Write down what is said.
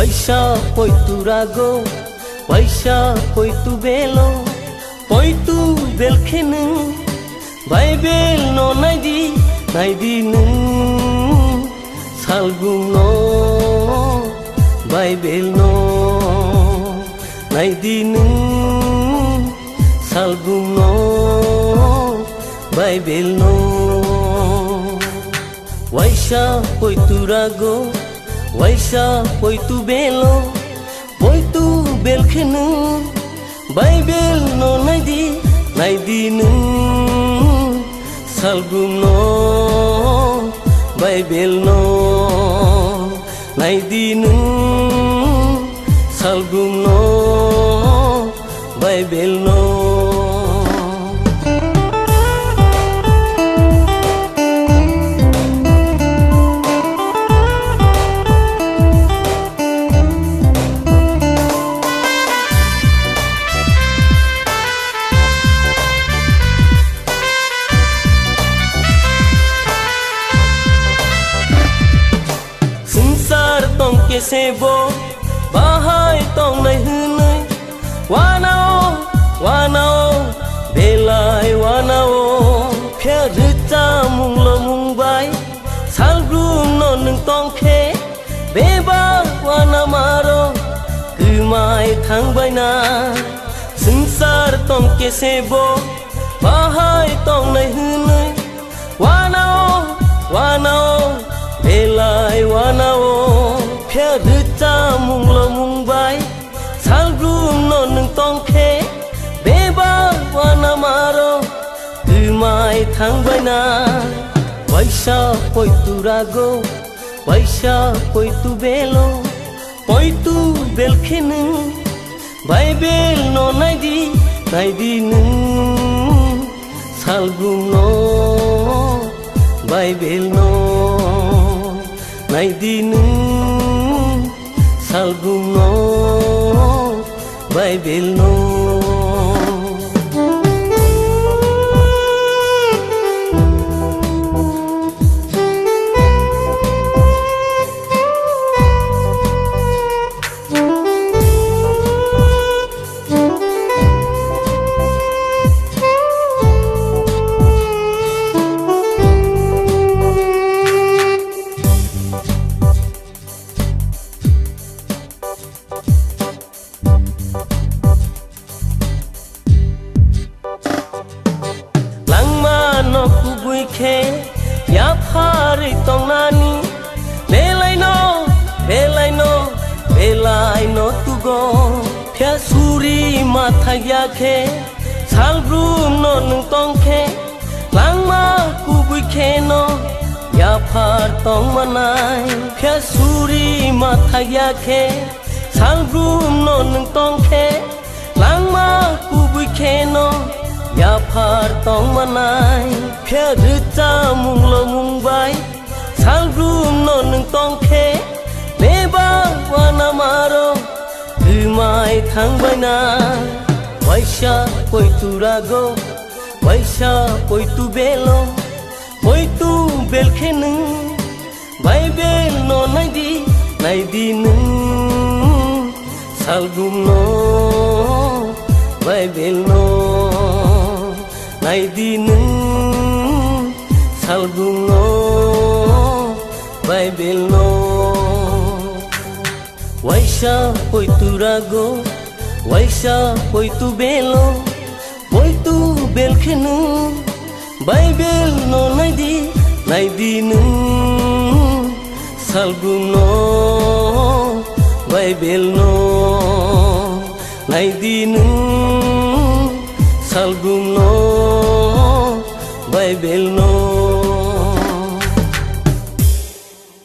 Waisha poitu rago, waisha poitu belo, poitu belkhenu, Bible no naidi nu, salgum no, Bible no, naidi nu, salgum no, Bible no. Waisha poitu rago, waisha poitu belo, poitu belkhenu, Bible no naidi nu, salgum no, Bible no, naidi nu, salgum no, Bible no. Tong ke sebo bahai tong nai hunai wanao belai wanao phia rita mung lo mung bai salgum no nung tong khe beba wana maro kumai thang bai na sansar tong ke sebo bahai tong nai hunai wanao belai wanao phia rita mung lo mung bai salgum no nung tong khe beba wana maro kumai thang bai na waisha poitu rago waisha poitu belo poitu belkhenu Bible no naidi nu salgum no Bible no naidi nu salgum no Bible no. No kubui khe ya phari tong nani belai no tu go phia suri matha ya khe salgum no nung tong khe langma kubui khe no ya phar tong manai phia suri matha ya khe salgum no nung tong khe langma kubui khe no ya phar tong manai phia rita mung lo mung bai salgum no nung tong khe beba wana maro kumai thang bai na waisha poitu rago waisha poitu belo poitu belkhenu Bible no naidi nu salgum no Bible no naidi nu salgum no Bible no waisha poitu rago waisha poitu belo poitu belkhenu Bible no naidi nu salgum no Bible no naidi nu salgum no Bible no.